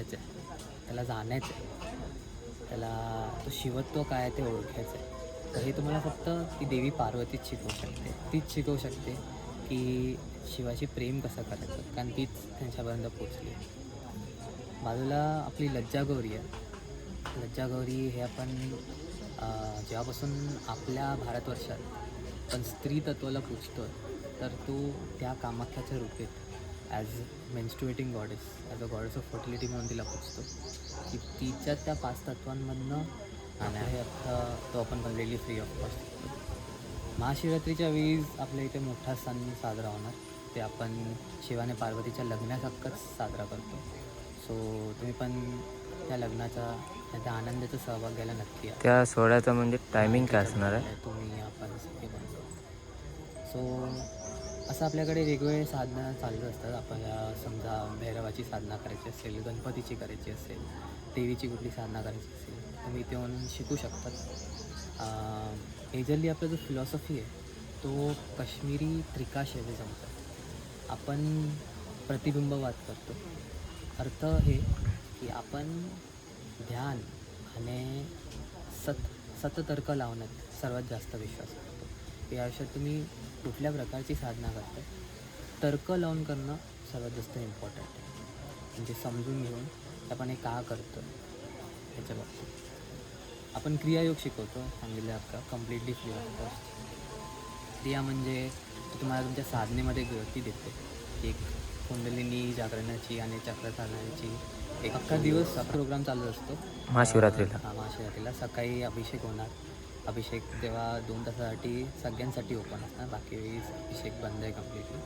त्याला जाण्याचं आहे, त्याला तो शिवत्व काय आहे ते ओळखायचं आहे. तर हे तुम्हाला फक्त ती देवी पार्वतीच शिकवू शकते. तीच शिकवू शकते की शिवाशी प्रेम कसं करायचं, कारण तीच त्यांच्यापर्यंत पोचली. बाजूला आपली लज्जागौरी आहे. लज्जागौरी हे आपण जेव्हापासून आपल्या भारतवर्षात पण स्त्री तत्वाला पूजतो आहे, तर तो त्या कामाख्याच्या रूपेत as menstruating goddess, as a goddess of fertility म्हणून तिला पूजतो. की तिच्या त्या 5 तत्वांमधनं आणि हे अर्थ तो आपण कम्प्लिटली फ्री ऑफ कॉस्ट करतो. महाशिवरात्रीच्या वेळी आपल्या इथे मोठा सण साजरा होणार. ते आपण शिवाने पार्वतीच्या लग्नासारखंच साजरा करतो. सो तुम्ही पण त्या लग्नाचा त्या आनंदाचा सहभाग घ्यायला नक्की या. त्या सोहळ्याचा म्हणजे टायमिंग काय असणार आहे? तुम्ही आपण सगळे बनतो. सो असं आपल्याकडे वेगवेगळे साधनं चालू असतात. आपल्याला समजा भैरवाची साधना करायची असेल, गणपतीची करायची असेल, देवीची कुठली साधना करायची असेल, तुम्ही इथे येऊन शिकू शकतात. मेजरली आपला जो फिलॉसॉफी आहे तो काश्मीरी त्रिकाशैविझमचा. आपण प्रतिबिंबवाद करतो. अर्थ हे की आपण ध्यान आणि सततर्क लावण्यात सर्वात जास्त विश्वास करतो. या आयुष्यात तुम्ही कुठल्या प्रकारची साधना करता, तर्क लावून करणं सर्वात जास्त इम्पॉर्टंट आहे. म्हणजे समजून घेऊन आपण हे का करतो ह्याच्या बाबतीत. आपण क्रियायोग शिकवतो, सांगितलं आपलं कम्प्लिटली फ्री ऑफ कॉस्ट. क्रिया म्हणजे तुम्हाला तुमच्या साधनेमध्ये गती देते. एक कुंडलिनी जागरणाची आणि चक्र चालण्याची एक अख्खा दिवस प्रोग्राम चालू असतो. महाशिवरात्रीला महाशिवरात्रीला सकाळी अभिषेक होणार. अभिषेक तेव्हा 2 तासासाठी सगळ्यांसाठी ओपन असणार. बाकी वेळेस अभिषेक बंद आहे कम्प्लिटली.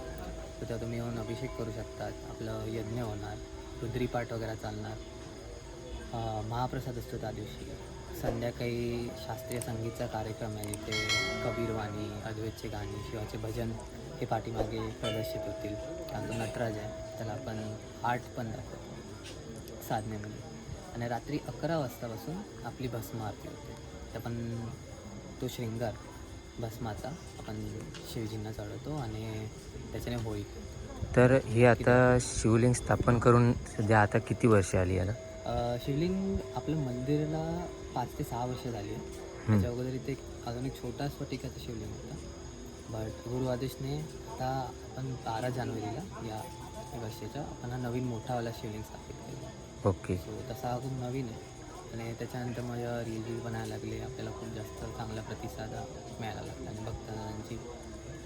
तर तेव्हा तुम्ही येऊन अभिषेक करू शकतात. आपलं यज्ञ होणार, रुद्रीपाठ वगैरे चालणार. महाप्रसाद असतो त्या दिवशी. संध्याकाळी शास्त्रीय संगीतचा कार्यक्रम आहे, जिथे कबीरवाणी, अद्वैतचे गाणी, शिवाचे भजन हे पाठीमागे प्रदर्शित होतील. कारण तो नटराज आहे, त्याला आपण आर्ट पण दाखवतो साधनेमध्ये. आणि रात्री 11 वाजतापासून आपली भस्म आरती होते. तर आपण तो शृंगार भस्माचा आपण शिवजींना चढवतो आणि त्याच्याने होळी करतो. तर हे आता शिवलिंग स्थापन करून सध्या आता किती वर्ष आली याला? शिवलिंग आपलं मंदिराला 5 ते 6 वर्ष झाली आहे. त्याच्या अगोदर इथे अजून एक छोटा स्फटिकाचा शिवलिंग होता. बट गुरु आदेशने आता आपण 12 जानेवारीला या वर्षाच्या आपण हा नवीन मोठावाला शिवलिंग स्थापित केला. ओके. सो तसा हा खूप नवीन आहे. आणि त्याच्यानंतर माझ्या रील बनायला लागले. आपल्याला खूप जास्त चांगला प्रतिसाद मिळायला लागला आणि भक्तांची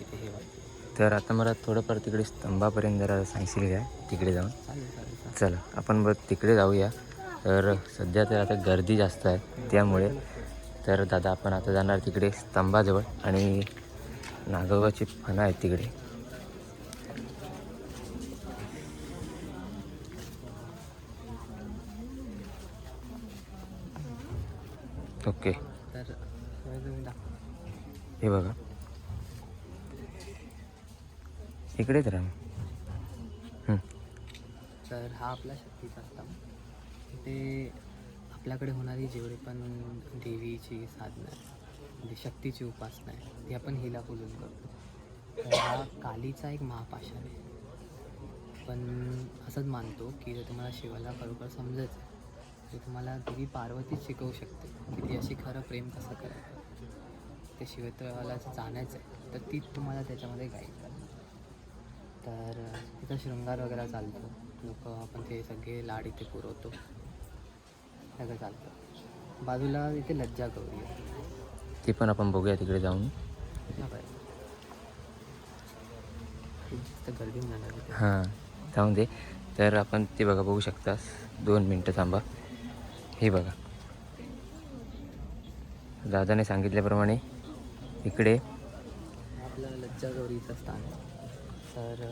इथे हे वाटते. तर आता मला थोडंफार तिकडे स्तंभापर्यंत जरा सांगशील काय तिकडे जाऊन? चालेल. चला आपण तिकडे जाऊया. तर सध्या तर आता गर्दी जास्त आहे त्यामुळे. तर दादा आपण आता जाणार तिकडे स्तंभाजवळ आणि नागोबाची फणा आहे तिकडे. ओके. तर हे बघा इकडेच राहा. तर हा आपला शक्तीचा स्तंभ. इथे आपल्याकडे होणारी जेवढे पण देवीची साधना आहे, म्हणजे शक्तीची उपासना आहे, ती आपण हिला पूजन करतो. तर हा कालीचा एक महापाषाण आहे. पण असंच मानतो की जर तुम्हाला शिवाला खरोखर समजायचं आहे, तर तुम्हाला देवी पार्वतीच शिकवू शकते की ती अशी खरं प्रेम कसं करायचं. ते शिवत्वाला जाण्याचं आहे, तर तीच तुम्हाला त्याच्यामध्ये गाईड करते. तर तिथं शृंगार वगैरे चालतो. लोक आपण ते सगळे लाड इथे पुरवतो, सगळं चालतं. बाजूला इथे लज्जागौरी आहे. ते पण आपण बघूया तिकडे जाऊन. खूप जास्त गर्दी होणार तिथे. हां जाऊन दे. तर आपण ते बघा बघू शकतास. 2 मिनटं थांबा. हे बघा दादाने सांगितल्याप्रमाणे इकडे आपलं लज्जागौरीचं स्थान आहे. तर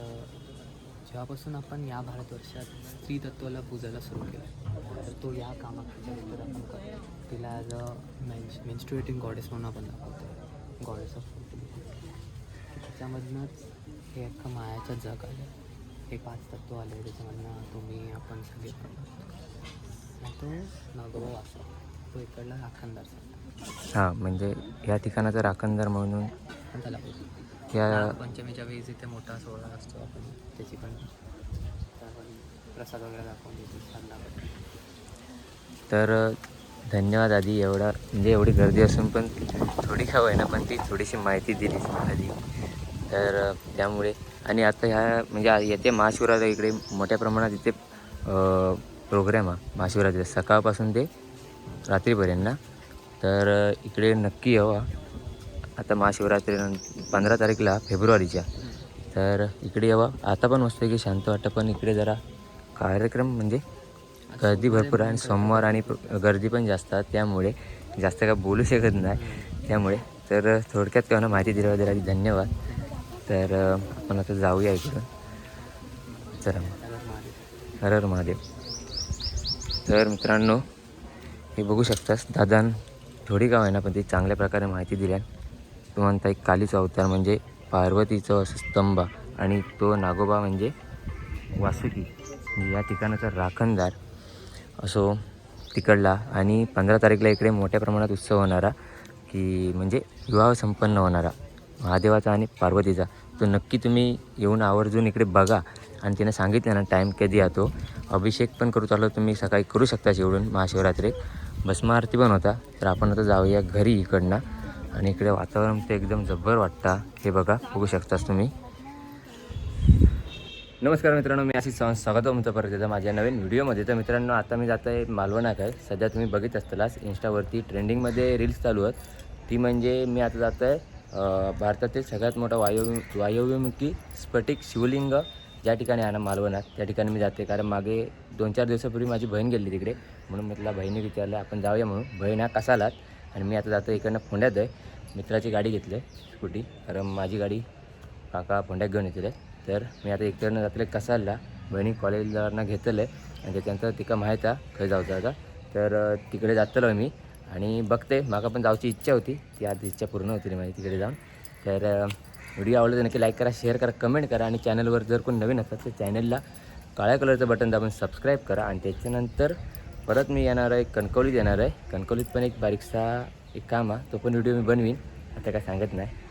जेव्हापासून आपण या भारतवर्षात स्त्री तत्वाला पूजायला सुरू केलं, तर तो या कामाख्याच्या रूपात आपण करतो. तिला ॲज अ मेन्स्ट्रुएटिंग गॉडेस म्हणून आपण दाखवतो, गॉडेस ऑफ फर्टिलिटी. त्याच्यामधनंच हे अख्खं मायाचं जग आलं. हे 5 तत्व आले, त्याच्यामधनं तुम्ही आपण सगळे आणि तो नागोबा वाचला. तो इकडला राखणदार. हां म्हणजे या ठिकाणाचा राखणदार म्हणून पण त्याला बोलतो. या पंचमीच्या वेळेस इथे मोठा सोहळा असतो, आपण त्याची पण प्रसाद वगैरे दाखवून देतो साधनाकडे. तर धन्यवाद आधी, एवढा म्हणजे एवढी गर्दी असून पण थोडी का होईना पण ती थोडीशी माहिती दिली आधी. तर त्यामुळे आणि आता ह्या म्हणजे येते महाशिवरात्री इकडे मोठ्या प्रमाणात इथे प्रोग्राम आहे महाशिवरात्री सकाळपासून ते रात्रीपर्यंत ना. तर इकडे नक्की यावं. आता महाशिवरात्री 15 तारीखला फेब्रुवारीच्या. तर इकडे यावं. आता पण मस्त की शांत वाटतं, पण इकडे जरा कार्यक्रम म्हणजे गर्दी भरपूर आहे आणि सोमवार आणि गर्दी पण जास्त आहे, त्यामुळे जास्त काय बोलू शकत नाही. त्यामुळे तर थोडक्यात तेव्हा माहिती दिल्याबद्दल आधी धन्यवाद. तर आपण आता जाऊया इकडून. चला हर हर महादेव. तर मित्रांनो हे बघू शकतास दादान थोडी का होईना पण ती चांगल्या प्रकारे माहिती दिल्या. तो म्हणता एक कालीचा अवतार म्हणजे पार्वतीचं असं स्तंभ आणि तो नागोबा म्हणजे वासुकी म्हणजे या ठिकाणाचा राखणदार असो तिकडला. आणि 15 तारीखला इकडे मोठ्या प्रमाणात उत्सव होणारा की म्हणजे विवाह संपन्न होणारा महादेवाचा आणि पार्वतीचा. तो नक्की तुम्ही येऊन आवर्जून इकडे बघा. आणि तिने सांगितलं ना टाईम कधी येतो. अभिषेक पण करू चाललो तुम्ही सकाळी करू शकता जेवढून महाशिवरात्री. भस्म आरती पण होता. तर आपण आता जाऊया घरी इकडनं. आणि इकडे वातावरण ते एकदम जब्बर वाटतं. हे बघू शकताच तुम्ही. नमस्कार मित्रांनो, मी आशिष चव्हाण स्वागत आहे तुमचं परत एकदा माझ्या नवीन व्हिडिओमध्ये. तर मित्रांनो आता मी जात आहे मालवणात आहे. सध्या तुम्ही बघित असतालाच इंस्टावरती ट्रेंडिंगमध्ये रील्स चालू आहेत. ती म्हणजे मी आता जात आहे भारतातील सगळ्यात मोठा वायव्यमुखी स्फटिक शिवलिंग ज्या ठिकाणी आहे ना मालवणात, त्या ठिकाणी मी जाते. कारण मागे 2-4 दिवसापूर्वी माझी बहीण गेली तिकडे, म्हणून मी तिला बहिणी विचारलं आपण जाऊया म्हणून. बहीण हा कसालात आणि मी आता जातो इकडनं फोंड्यात आहे. मित्राची गाडी घेतली आहे स्कूटी, कारण माझी गाडी काका फोंड्यात घेऊन येतील. तर मी आता इकडनं जातले कसालला. बहिणी कॉलेजला घेतलं आहे आणि त्याच्यानंतर तिका माहीत आहे खंय जाऊचं आता. तर तिकडे जातलो मी आणि बघते माका पण जाऊची इच्छा होती, ती आज इच्छा पूर्ण होती माझी तिकडे जाऊन. तर व्हिडिओ आवडला तर नक्की लाईक करा, शेअर करा, कमेंट करा. आणि चॅनलवर जर कोण नवीन असतात तर चॅनलला काळ्या कलरचं बटन दाबून सबस्क्राईब करा. आणि त्याच्यानंतर परत मी येणार आहे कणकवलीत येणार आहे. कणकवलीत पण एक बारीकसा एक काम आहे, तो पण व्हिडिओ मी बनवीन, आता काय सांगत नाही.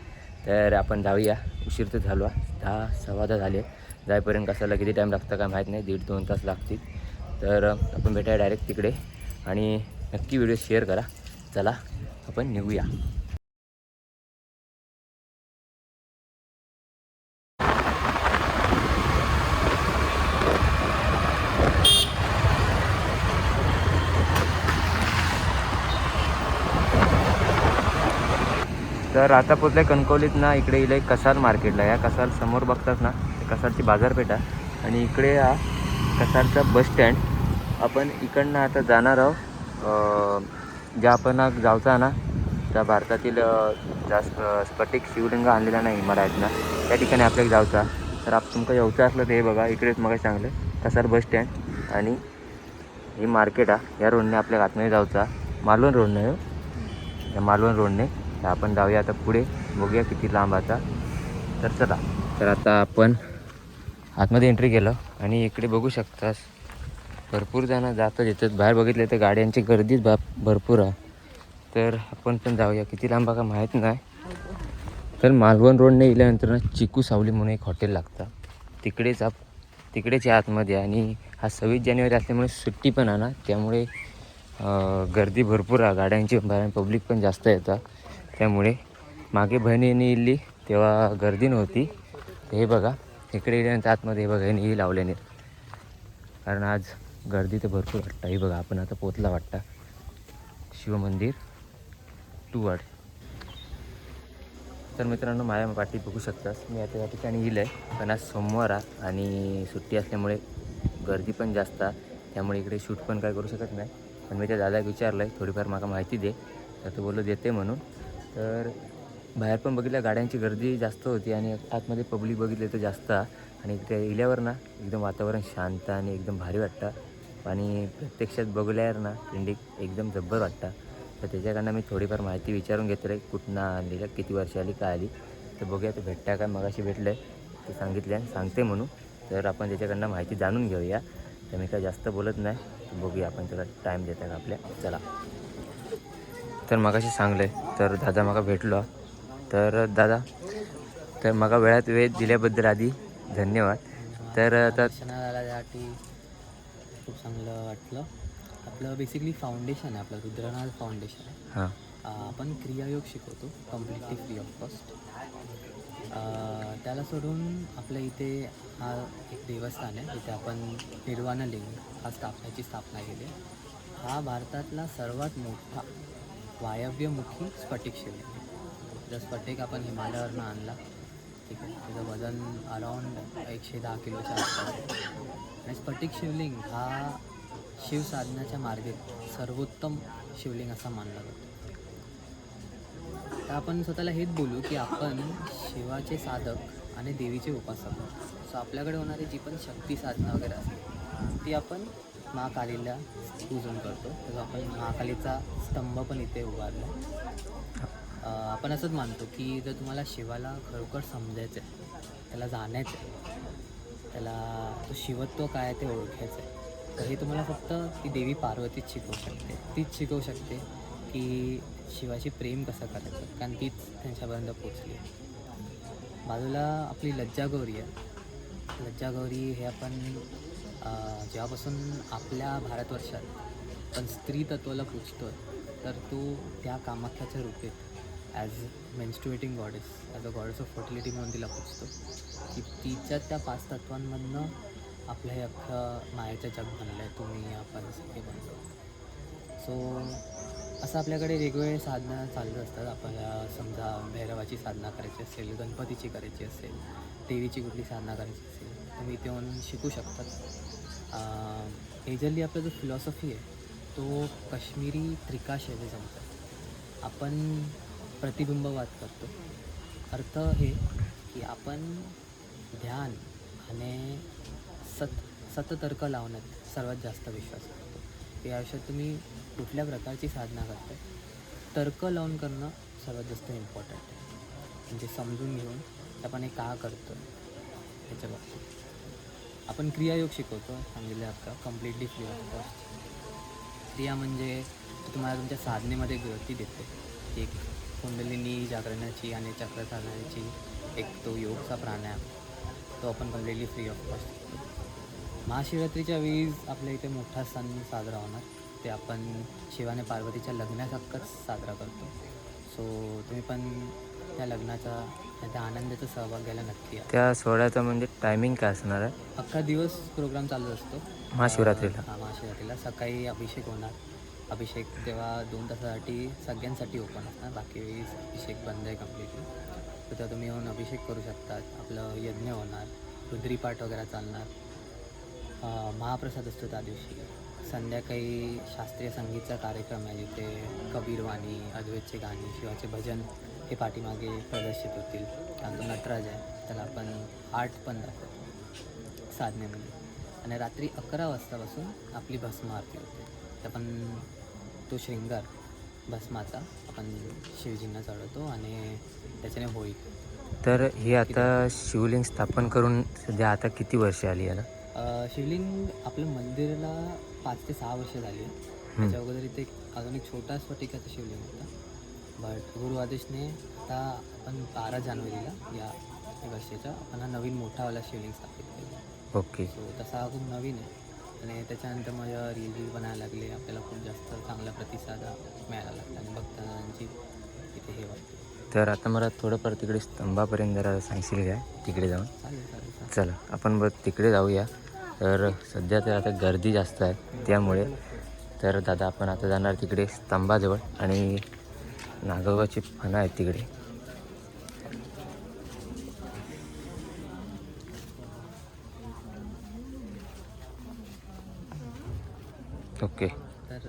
तर आपण जाऊया. उशीर तर झालो, 10-10:15 झाले. जाईपर्यंत कसाला किती टाईम लागतं काय माहीत नाही, 1.5-2 तास लागतील. तर आपण भेटायला डायरेक्ट तिकडे आणि नक्की व्हिडिओ शेअर करा. चला आपण निघूया. तर आता पोचलं आहे कणकवलीत ना. इकडे इले कसाल मार्केटला. या कसाल समोर बघतात ना, कसालची बाजारपेठ आहे आणि इकडे हा कसालचा बस स्टँड. आपण इकडनं आता जाणार आहोत ज्या आपण जाऊचा ना त्या भारतातील जास्त स्फटिक शिवलिंग आणलेला नाही हिमालयातनं, त्या ठिकाणी आपल्याला जाऊचा. तर आपण तुमचं यायचं असलं तर हे बघा इकडेच मग चांगलं कसाल बस स्टँड आणि ही मार्केट आहे. या रोडने आपल्या आतमध्ये जाऊचा. मालवण रोडने या मालवण रोडने. तर आपण जाऊया आता पुढे, बघूया किती लांब आता. तर चला. तर आता आपण आतमध्ये एंट्री केलं आणि इकडे बघू शकतास भरपूर जणं जातात येतात. बाहेर बघितले तर गाड्यांची गर्दीच भरपूर आहे. तर आपण पण जाऊया. किती लांब का माहीत नाही. तर मालवण रोडने गेल्यानंतर ना चिकू सावली म्हणून एक हॉटेल लागतं, तिकडेच आतमध्ये. आणि हा 26 जानेवारी असल्यामुळे सुट्टी पण आहे ना, त्यामुळे गर्दी भरपूर आहे गाड्यांची. बाहेर पब्लिक पण जास्त येतात. त्यामुळे मागे बहिणीने इल्ली तेव्हा गर्दी नव्हती. हे बघा इकडे गेल्यानंतर आतमध्ये हे बघा हे लावल्याने, कारण आज गर्दी तर भरपूर वाटतं. हे बघा आपण आता पोचला वाटतं शिवमंदिर 2 वाट. तर मित्रांनो माझ्या पाठी बघू शकतास मी आता या ठिकाणी येईल आहे, पण आज सोमवार आहे आणि सुट्टी असल्यामुळे गर्दी पण जास्त आहे. त्यामुळे इकडे शूट पण काय करू शकत नाही. पण मी त्या दादाक विचारलं आहे थोडीफार मला माहिती दे, तर तो बोललो देते म्हणून. तर बाहेर पण बघितलं गाड्यांची गर्दी जास्त होती आणि आतमध्ये पब्लिक बघितले तर जास्त. आणि इकडे इल्यावर ना एकदम वातावरण शांत आणि एकदम भारी वाटतं. आणि प्रत्यक्षात बघल्यावर ना ट्रेंडिंग एकदम जब्बर वाटतं. तर त्याच्याकडनं मी थोडीफार माहिती विचारून घेतलं आहे, कुठनं आणली, किती वर्ष आली, काय आली. तर बघूया ते भेटता काय. मगाशी भेटलं आहे ते सांगितलं सांगते म्हणून. तर आपण त्याच्याकडनं माहिती जाणून घेऊया. तर मी काय जास्त बोलत नाही, तर बघूया आपण त्याला टाईम देतात आपल्या. चला. तर मगाशी सांगले तर दादा मग भेटलो. तर दादा मग वेळात वेळ दिल्याबद्दल आधी धन्यवाद. तर आता दर्शनाला जाण्यासाठी खूप चांगलं वाटलं. आपलं बेसिकली फाउंडेशन आहे, आपलं रुद्रनाथ फाउंडेशन आहे. हां. आपण क्रियायोग शिकवतो कम्प्लिटली फ्री ऑफ कॉस्ट. त्याला सोडून आपल्या इथे हा एक देवस्थान आहे जिथे आपण निर्वाणलिंग ह्याची स्थापना केली आहे. हा भारतातला सर्वात मोठा वायव्यमुखी स्फटिक शिवलिंग आहे. जर स्फटिक आपण हिमालयावरनं आणला, ठीक आहे, त्याचं वजन अराऊंड 110 किलोच्या आसपास आहे. आणि स्फटिक शिवलिंग हा शिवसाधनाच्या मार्गेत सर्वोत्तम शिवलिंग असा मानला जातो. तर आपण स्वतःला हेच बोलू की आपण शिवाचे साधक आणि देवीचे उपासक. सो आपल्याकडे होणारी जी पण शक्ती साधना वगैरे असते ती आपण महाकालीला पूजन करतो. तर आपण महाकालीचा स्तंभ पण इथे उभारला. आपण असंच मानतो की जर तुम्हाला शिवाला खरोखर समजायचं आहे, त्याला जाणायचं आहे, त्याला तो शिवत्व काय आहे ते ओळखायचं आहे, तर हे तुम्हाला फक्त ती देवी पार्वतीच शिकवू शकते. तीच शिकवू शकते की शिवाशी प्रेम कसं करायचं, कारण तीच त्यांच्यापर्यंत पोचली. बाजूला आपली लज्जागौरी आहे. लज्जागौरी हे आपण जेव्हापासून आपल्या भारतवर्षात पण स्त्री तत्वाला पूजतो आहे, तर तो त्या कामाख्याच्या रूपेत as menstruating goddess, as a goddess of fertility म्हणून तिला पूजतो. की तिच्या त्या 5 तत्वांमधनं आपलं हे अख्खं मायाचं जग बनलं आहे, तुम्ही आपण सगळे बनलो. सो असं आपल्याकडे वेगवेगळे साधना चालू असतात. आपल्याला समजा भैरवाची साधना करायची असेल, गणपतीची करायची असेल, देवीची कुठली साधना करायची असेल, तुम्ही इथे येऊन शिकू शकतात. मेजरली आपला जो फिलॉसॉफी आहे तो काश्मीरी त्रिकाशैली जमतो. आपण प्रतिबिंबवाद करतो. अर्थ हे की आपण ध्यान आणि सततर्क लावण्यात सर्वात जास्त विश्वास करतो. या आयुष्यात तुम्ही कुठल्या प्रकारची साधना करताय, तर्क लावून करणं सर्वात जास्त इम्पॉर्टंट आहे. म्हणजे समजून घेऊन आपण हे का करतो याच्या बाबतीत. आपण क्रियायोग शिकवतो, सांगितलं आपलं कम्प्लिटली फ्री ऑफ कॉस्ट. क्रिया म्हणजे तुम्हाला तुमच्या साधनेमध्ये गती देते. एक कुंडलिनी जागरणाची आणि चक्र चालण्याची एक तो योगचा प्राणायाम, तो आपण कम्प्लिटली फ्री ऑफ कॉस्ट शिकतो. महाशिवरात्रीच्या वेळी आपल्या इथे मोठा सण साजरा होणार, ते आपण शिवाने पार्वतीच्या लग्नासारखंच साजरा करतो. सो तुम्ही पण त्या लग्नाचा त्या आनंदाचा सहभाग घ्यायला नक्की या. त्या सोहळ्याचा म्हणजे टायमिंग काय असणार आहे अख्खा दिवस प्रोग्राम चालू असतो महाशिवरात्रीला? महाशिवरात्रीला सकाळी अभिषेक होणार. अभिषेक तेव्हा 2 तासासाठी सगळ्यांसाठी ओपन असणार, बाकी वेळेस अभिषेक बंद आहे कम्प्लिटली. तर तेव्हा तुम्ही येऊन अभिषेक करू शकतात. आपलं यज्ञ होणार, रुद्रीपाठ वगैरे चालणार. महाप्रसाद असतो त्या दिवशी. संध्याकाळी शास्त्रीय संगीतचा कार्यक्रम आहे जिथे कबीरवाणी, अद्वैतचे गाणी, शिवाचे भजन हे पाठीमागे प्रदर्शित होतील. कारण तो नटराज आहे, त्याला आपण आर्ट पण दाखवतो साधनेमध्ये. आणि रात्री 11 वाजतापासून आपली भस्म आरती होते. तर आपण तो शृंगार भस्माचा आपण शिवजींना चढवतो आणि त्याच्याने होळी करतो. तर हे आता शिवलिंग स्थापन करून सध्या आता किती वर्ष आली याला? शिवलिंग आपल्या मंदिराला 5 ते 6 वर्ष झाली आहे. त्याच्या अगोदर इथे अजून एक छोटा स्फटिकाचा शिवलिंग होता. बट गुरु आदेशने आता आपण 12 जानेवारीला या वर्षाचा आपण हा नवीन मोठावाला शिवलिंग स्थापित केला. ओके. सो तसा हा खूप नवीन आहे. आणि त्याच्यानंतर माझ्या रील बनायला लागले, आपल्याला खूप जास्त चांगला प्रतिसाद मिळायला लागला आणि भक्तांची इथे हे वाटते. तर आता मला थोडंफार तिकडे स्तंभापर्यंत जरा सांगशील काय तिकडे जाऊन? चालेल. चला आपण बघ तिकडे जाऊया. तर सध्या तर आता गर्दी जास्त आहे त्यामुळे. तर दादा आपण आता जाणार तिकडे स्तंभाजवळ आणि नागोबाची फणं आहेत तिकडे. ओके. तर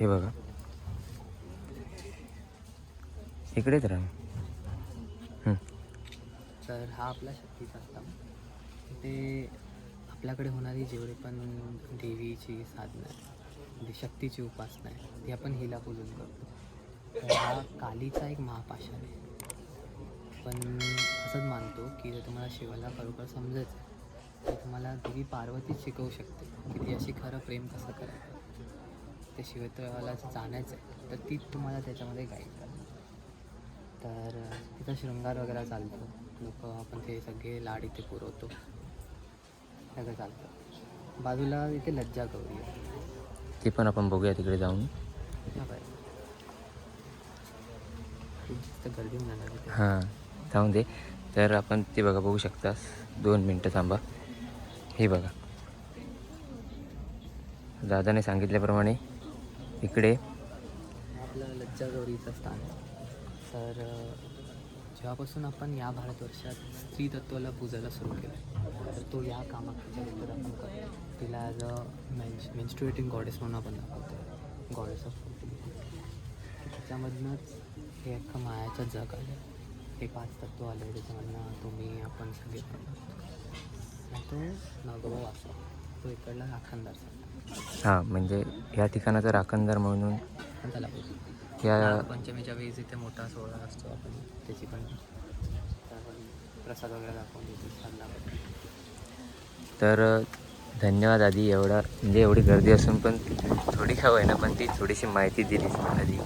हे बघा इकडेच राहा. तर हा आपला शक्तीचा स्तंभ. ते आपल्याकडे होणारी जेवढे पण देवीची साधना आहे, म्हणजे शक्तीची उपासना आहे, ती आपण हिला पूजन करतो. तर हा कालीचा एक महापाषाण आहे. पण असंच मानतो की जर तुम्हाला शिवाला खरोखर समजायचं आहे तर तुम्हाला देवी पार्वतीच शिकवू शकते की ती अशी खरं प्रेम कसं करायचं. ते शिवत्वाला जाणायचं आहे तर तीच तुम्हाला त्याच्यामध्ये गाईड करते. तर तिचा शृंगार वगैरे चालतो. लोक आपण ते सगळे लाड इथे पुरवतो, सगळं चालतं. बाजूला इथे लज्जा गौरी आहे. ते पण आपण बघूया तिकडे जाऊन. हा बाय. खूप जास्त गर्दी होणार आहे तिथे. हां जाऊन दे. तर आपण ते बघा बघू शकतास. 2 मिनटं थांबा. हे बघा दादाने सांगितल्याप्रमाणे इकडे आपलं लज्जा गौरीचं स्थान आहे. तर जेव्हापासून आपण या भारतवर्षात स्त्री तत्वाला पूजायला सुरू केलं तर तो या कामाख्याच्या आपण करतो. तिला ॲज अ मेन्स्ट्रुएटिंग गॉडेस म्हणून आपण दाखवतो. Goddess of fertility. त्याच्यामधनंच हे अख्खं मायाचं जग आलं. हे 5 तत्व आले त्याच्यामधनं तुम्ही आपण सगळे आणि तो नागोबा वाचला. तो इकडला राखणदार. हां म्हणजे या ठिकाणाचा राखणदार म्हणून पण त्याला बोलतो. या पंचमीच्या वेळेस इथे मोठा सोहळा असतो. आपण त्याची पण प्रसाद वगैरे दाखवून देतो. साधना करतो. तर धन्यवाद आधी. एवढा म्हणजे एवढी गर्दी असून पण थोडी का होईना पण ती थोडीशी माहिती दिलीच आधी.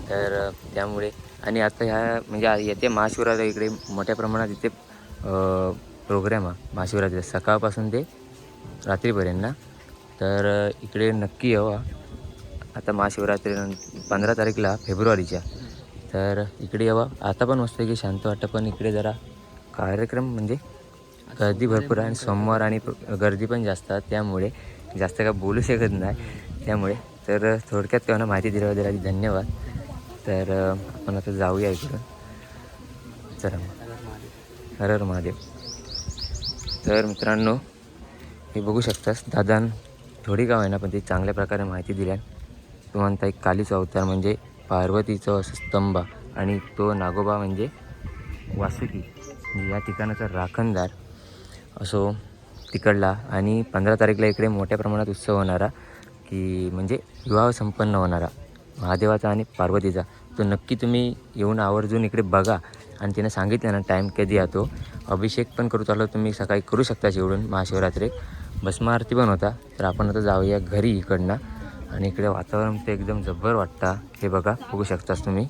तर त्यामुळे आणि आता ह्या म्हणजे येते महाशिवरात्री इकडे मोठ्या प्रमाणात इथे प्रोग्राम आहे महाशिवरात्री सकाळपासून ते रात्रीपर्यंत ना. तर इकडे नक्की यावं. आता महाशिवरात्री 15 तारीखला फेब्रुवारीच्या. तर इकडे यावं. आता पण मस्त की शांत वाटतं पण इकडे जरा कार्यक्रम म्हणजे गर्दी भरपूर आहे आणि सोमवार आणि गर्दी पण जास्त आहे त्यामुळे जास्त काय बोलू शकत नाही. त्यामुळे तर थोडक्यात तेव्हा माहिती दिल्याबद्दल आधी धन्यवाद. तर आपण आता जाऊया इकडं. चला मग. हर हर महादेव. तर मित्रांनो हे बघू शकतास दादान थोडी का होईना पण ती चांगल्या प्रकारे माहिती दिल्या. तो म्हणता एक कालीचा अवतार म्हणजे पार्वतीचं असं स्तंभ आणि तो नागोबा म्हणजे वासुकी म्हणजे या ठिकाणाचा राखणदार असो तिकडला. आणि 15 तारीखला इकडे मोठ्या प्रमाणात उत्सव होणारा की म्हणजे विवाह संपन्न होणारा महादेवाचा आणि पार्वतीचा. तो नक्की तुम्ही येऊन आवर्जून इकडे बघा. आणि तिने सांगितलं ना टाईम कधी येतो. अभिषेक पण करू चाललो तुम्ही सकाळी करू शकता जेवढून महाशिवरात्री. भस्म आरती पण होता. तर आपण आता जाऊया घरी इकडनं. आणि इकडे वातावरण ते एकदम जब्बर वाटतं. हे बघा बघू शकतास तुम्ही.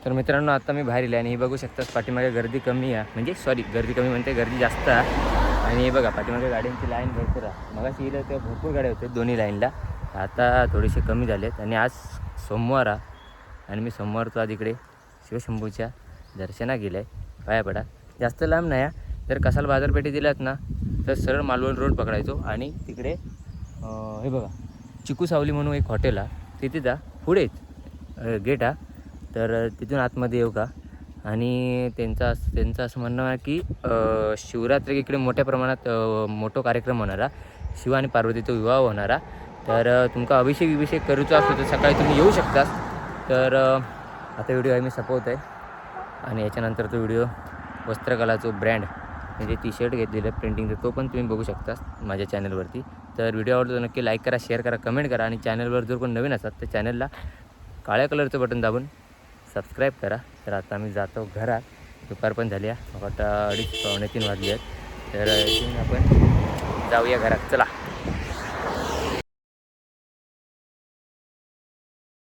तर मित्रांनो आता मी बाहेर इले आणि हे बघू शकतास पाठीमागे गर्दी कमी आहे म्हणजे सॉरी गर्दी कमी म्हणते गर्दी जास्त आहे. आणि हे बघा पाठीमागे गाड्यांची लाईन भरपूर आहे. मगाशी येईल तेव्हा भरपूर गाड्या होते दोन्ही लाईनला. आता थोडेसे कमी झालेत. आणि आज सोमवार आहे आणि मी सोमवारचा आज इकडे शिवशंभूच्या दर्शना गेलं आहे. पाया पडा. जास्त लांब नाही आहे. जर कसाल बाजारपेठे दिल्यात ना तर सरळ मालवण रोड पकडायचो आणि तिकडे हे बघा चिकू सावली म्हणून एक हॉटेल आहे तिथे जा पुढेच गेट आहे. तर तिथून आतमध्ये येऊ का. आणि त्यांचं असं म्हणणं आहे की शिवरात्री इकडे मोठ्या प्रमाणात मोठा कार्यक्रम होणारा शिव आणि पार्वतीचा विवाह होणारा. तर तुमका अभिषेक करूचा असतो तर सकाळी तुम्ही येऊ शकता. तर आता व्हिडिओ आहे मी सपवत आहे. आणि याच्यानंतर तो व्हिडिओ वस्त्रकलाचा ब्रँड म्हणजे टी शर्ट घेतलेलं प्रिंटिंगचं तो पण तुम्ही बघू शकता माझ्या चॅनलवरती. तर व्हिडिओ आवडतो तर नक्की लाईक करा शेअर करा कमेंट करा. आणि चॅनलवर जर कोण नवीन असतात तर चॅनलला काळ्या कलरचं बटन दाबून सबस्क्राईब करा. तर आता आम्ही जातो घरात. दुपार पण झाली आहे. मला वाटतं 2:30-3 वाजले आहेत. तर इथून आपण जाऊया घरात. चला.